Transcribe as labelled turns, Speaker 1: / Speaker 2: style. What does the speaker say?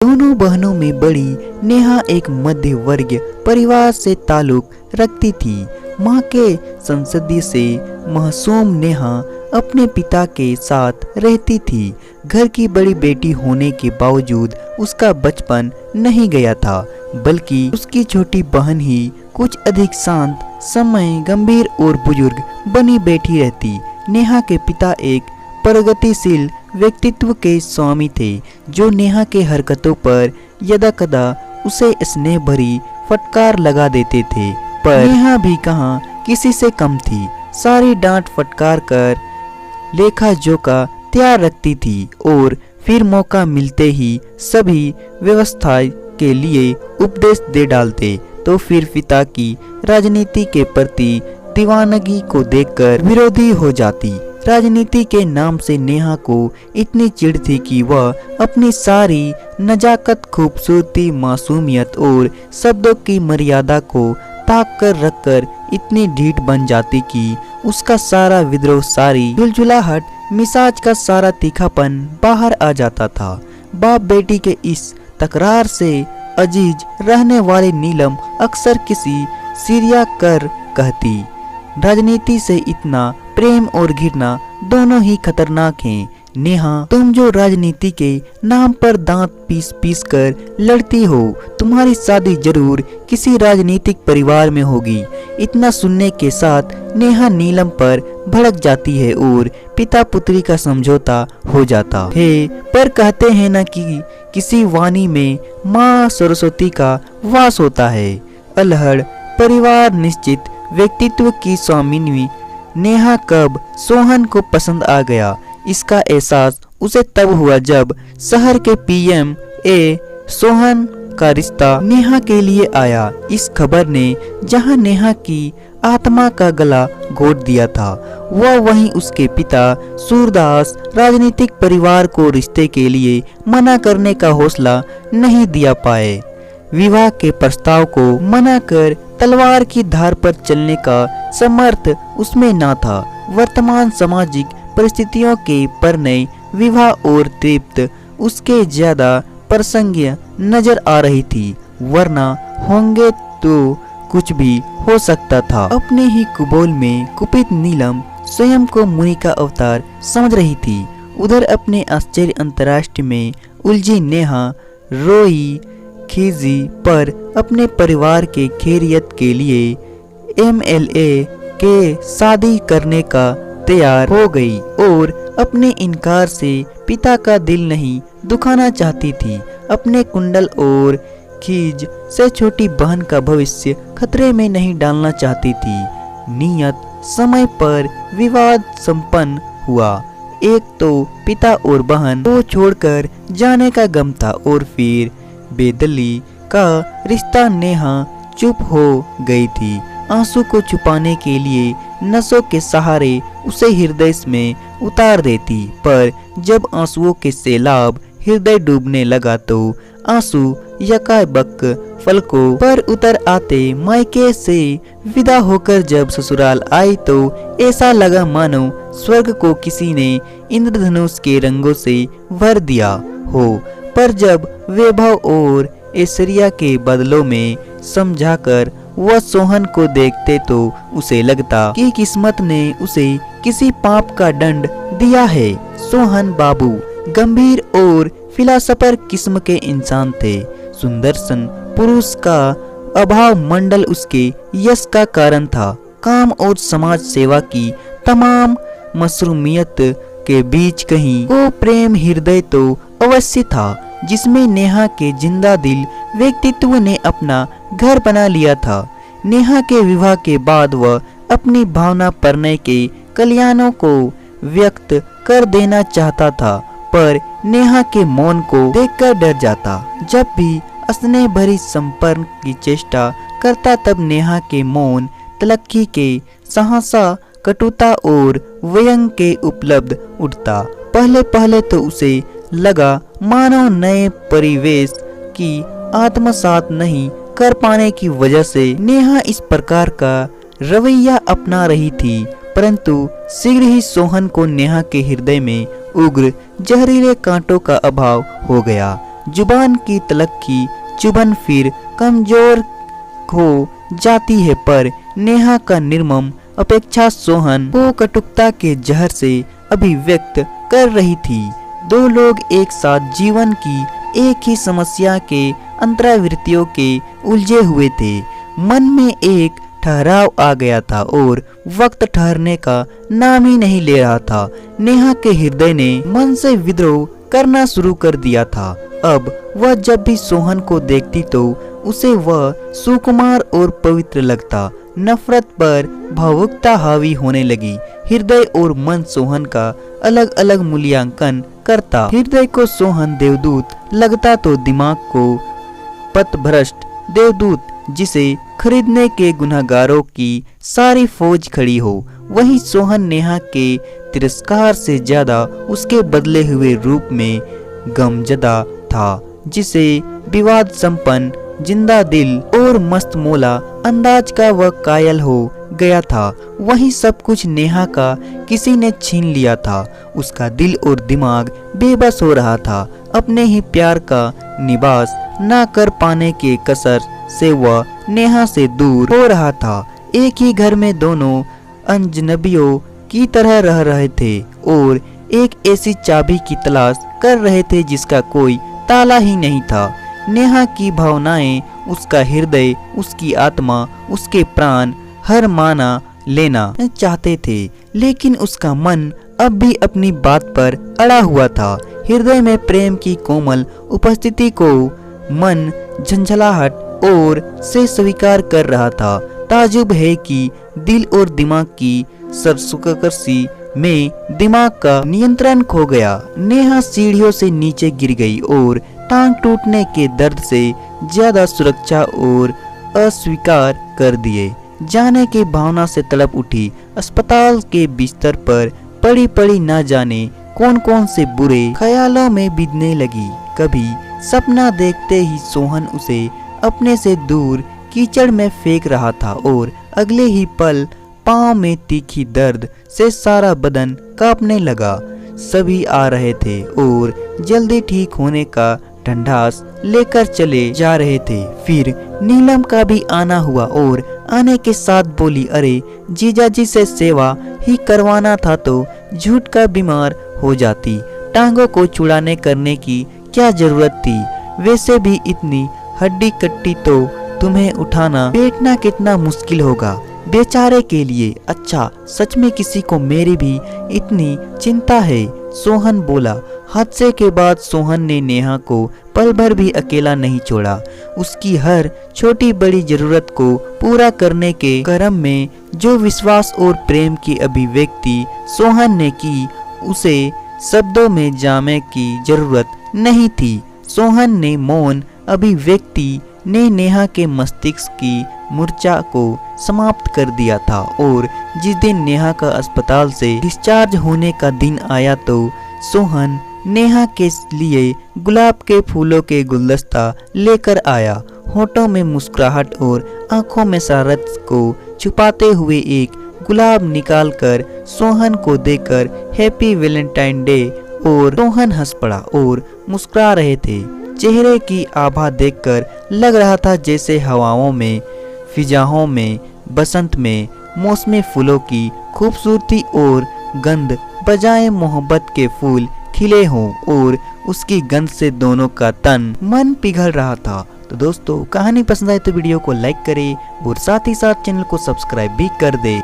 Speaker 1: दोनों बहनों में बड़ी नेहा एक मध्य वर्गीय परिवार से ताल्लुक रखती थी। माँ के संसदीय से मासूम नेहा अपने पिता के साथ रहती थी। घर की बड़ी बेटी होने के बावजूद उसका बचपन नहीं गया था, बल्कि उसकी छोटी बहन ही कुछ अधिक शांत, समय गंभीर और बुजुर्ग बनी बैठी रहती। नेहा के पिता एक प्रगतिशील व्यक्तित्व के स्वामी थे, जो नेहा के हरकतों पर यदाकदा उसे स्नेह भरी फटकार लगा देते थे। पर नेहा भी कहाँ किसी से कम थी। सारी डांट फटकार कर लेखा जोखा तैयार रखती थी और फिर मौका मिलते ही सभी व्यवस्था के लिए उपदेश दे डालते। तो फिर पिता की राजनीति के प्रति दीवानगी को देखकर विरोधी हो जाती। राजनीति के नाम से नेहा को इतनी चिढ़ थी कि वह अपनी सारी नजाकत, खूबसूरती, मासूमियत और शब्दों की मर्यादा को ताक कर रखकर इतनी ढीठ बन जाती कि उसका सारा विद्रोह, सारी झुलझुलाहट, मिजाज का सारा तीखापन बाहर आ जाता था। बाप बेटी के इस तकरार से अजीज रहने वाली नीलम अक्सर किसी सीरिया कर कहती, राजनीति से इतना प्रेम और घृणा दोनों ही खतरनाक हैं। नेहा, तुम जो राजनीति के नाम पर दांत पीस पीस कर लड़ती हो, तुम्हारी शादी जरूर किसी राजनीतिक परिवार में होगी। इतना सुनने के साथ नेहा नीलम पर भड़क जाती है और पिता पुत्री का समझौता हो जाता है। पर कहते हैं न कि किसी वाणी में माँ सरस्वती का वास होता है। अल्हड़ परिवार, निश्चित व्यक्तित्व की स्वामिनी नेहा कब सोहन को पसंद आ गया, इसका एहसास उसे तब हुआ जब शहर के पीएम सोहन का रिश्ता नेहा के लिए आया। इस खबर ने जहां नेहा की आत्मा का गला घोट दिया था, वह वहीं उसके पिता सूरदास राजनीतिक परिवार को रिश्ते के लिए मना करने का हौसला नहीं दिया पाए। विवाह के प्रस्ताव को मना कर तलवार की धार पर चलने का समर्थ उसमें ना था। वर्तमान सामाजिक परिस्थितियों के परिणय विवाह और तृप्त उसके ज्यादा प्रसंगीय नजर आ रही थी, वरना होंगे तो कुछ भी हो सकता था। अपने ही कुबोल में कुपित नीलम स्वयं को मुनि का अवतार समझ रही थी। उधर अपने आश्चर्य अंतर्राष्ट्रीय में उलझी नेहा रोई खीजी पर अपने परिवार के खैरियत के लिए एमएलए के शादी करने का तैयार हो गई और अपने इनकार से पिता का दिल नहीं दुखाना चाहती थी। अपने कुंडल और खीज से छोटी बहन का भविष्य खतरे में नहीं डालना चाहती थी। नियत समय पर विवाद संपन्न हुआ। एक तो पिता और बहन को छोड़कर जाने का गम था और फिर बेदली का रिश्ता। नेहा चुप हो गई थी, आंसू को छुपाने के लिए नसों के सहारे उसे हृदय में उतार देती। पर जब आंसुओं के सैलाब हृदय डूबने लगा तो आंसू यकायक पलकों पर उतर आते। मायके से विदा होकर जब ससुराल आई तो ऐसा लगा मानो स्वर्ग को किसी ने इंद्रधनुष के रंगों से भर दिया हो। पर जब वैभव और ऐश्वर्या के बदलों में समझाकर वह सोहन को देखते तो उसे लगता कि किस्मत ने उसे किसी पाप का दंड दिया है। सोहन बाबू गंभीर और फिलासफर किस्म के इंसान थे। सुंदरसन पुरुष का अभाव मंडल उसके यश का कारण था। काम और समाज सेवा की तमाम मसरूमियत के बीच कहीं को प्रेम हृदय तो अवश्य था, जिसमें नेहा के जिंदा दिल व्यक्तित्व ने अपना घर बना लिया था। नेहा के विवाह के बाद वह अपनी भावना प्रणय के कल्याणों को व्यक्त कर देना चाहता था, पर नेहा के मौन को देखकर डर जाता। जब भी स्नेह भरी संपर्क की चेष्टा करता तब नेहा के मौन तलक्की के सहसा कटुता और व्यंग के उपलब्ध उठता। पहले पहले तो उसे लगा मानो नए परिवेश की आत्मसात नहीं कर पाने की वजह से नेहा इस प्रकार का रवैया अपना रही थी, परंतु शीघ्र ही सोहन को नेहा के हृदय में उग्र जहरीले कांटों का अभाव हो गया। जुबान की तलख्खी चुभन फिर कमजोर हो जाती है, पर नेहा का निर्मम अपेक्षा सोहन को कटुकता के जहर से अभिव्यक्त कर रही थी। दो लोग एक साथ जीवन की एक ही समस्या के अंतरावृत्तियों के उलझे हुए थे। मन में एक ठहराव आ गया था और वक्त ठहरने का नाम ही नहीं ले रहा था। नेहा के हृदय ने मन से विद्रोह करना शुरू कर दिया था। अब वह जब भी सोहन को देखती तो उसे वह सुकुमार और पवित्र लगता। नफरत पर भावुकता हावी होने लगी। हृदय और मन सोहन का अलग अलग मूल्यांकन करता। हृदय को सोहन देवदूत लगता तो दिमाग को पथभ्रष्ट देवदूत, जिसे खरीदने के गुनहगारों की सारी फौज खड़ी हो। वही सोहन नेहा के तिरस्कार से ज्यादा उसके बदले हुए रूप में गमजदा था, जिसे विवाद संपन्न जिंदा दिल और मस्त मोला अंदाज का वह कायल हो गया था। वही सब कुछ नेहा का किसी ने छीन लिया था। उसका दिल और दिमाग बेबस हो रहा था। अपने ही प्यार का निवास ना कर पाने के कसर से वह नेहा से दूर हो रहा था। एक ही घर में दोनों अजनबियों की तरह रह रहे थे और एक ऐसी चाबी की तलाश कर रहे थे जिसका कोई ताला ही नहीं था। नेहा की भावनाएं, उसका हृदय, उसकी आत्मा, उसके प्राण हर माना लेना चाहते थे, लेकिन उसका मन अब भी अपनी बात पर अड़ा हुआ था। हृदय में प्रेम की कोमल उपस्थिति को मन झंझलाहट और से स्वीकार कर रहा था। ताजुब है कि दिल और दिमाग की सरसुकसी में दिमाग का नियंत्रण खो गया। नेहा सीढ़ियों से नीचे गिर गई और टांग टूटने के दर्द से ज्यादा सुरक्षा और अस्वीकार कर दिए जाने की भावना से तड़प उठी। अस्पताल के बिस्तर पर पड़ी पड़ी न जाने कौन कौन से बुरे ख्यालों में बिदने लगी। कभी सपना देखते ही सोहन उसे अपने से दूर कीचड़ में फेंक रहा था और अगले ही पल पांव में तीखी दर्द से सारा बदन कांपने लगा। सभी आ रहे थे और जल्दी ठीक होने का ढंढास लेकर चले जा रहे थे। फिर नीलम का भी आना हुआ और आने के साथ बोली, अरे जीजाजी से सेवा ही करवाना था तो झूठ का बीमार हो जाती। टांगों को चुड़ाने करने की क्या जरूरत थी? वैसे भी इतनी हड्डी कट्टी तो तुम्हें उठाना बैठना कितना मुश्किल होगा बेचारे के लिए। अच्छा, सच में किसी को मेरी भी इतनी चिंता है? सोहन बोला। हादसे के बाद सोहन ने नेहा को पल भर भी अकेला नहीं छोड़ा। उसकी हर छोटी बड़ी जरूरत को पूरा करने के क्रम में जो विश्वास और प्रेम की अभिव्यक्ति सोहन ने की, उसे शब्दों में जाने की जरूरत नहीं थी। सोहन ने मौन अभिव्यक्ति ने नेहा के मस्तिष्क की मूर्छा को समाप्त कर दिया था और जिस दिन नेहा का अस्पताल से डिस्चार्ज होने का दिन आया तो सोहन नेहा के लिए गुलाब के फूलों के गुलदस्ता लेकर आया। होठों में मुस्कुराहट और आंखों में शरारत को छुपाते हुए एक गुलाब निकालकर सोहन को देकर हैप्पी वैलेंटाइन डे, और सोहन हंस पड़ा और मुस्कुरा रहे थे। चेहरे की आभा देखकर लग रहा था जैसे हवाओं में, फिजाओं में, बसंत में मौसमी फूलों की खूबसूरती और गंध बजाय मोहब्बत के फूल खिले हों और उसकी गंध से दोनों का तन मन पिघल रहा था। तो दोस्तों, कहानी पसंद आए तो वीडियो को लाइक करें और साथ ही साथ चैनल को सब्सक्राइब भी कर दे।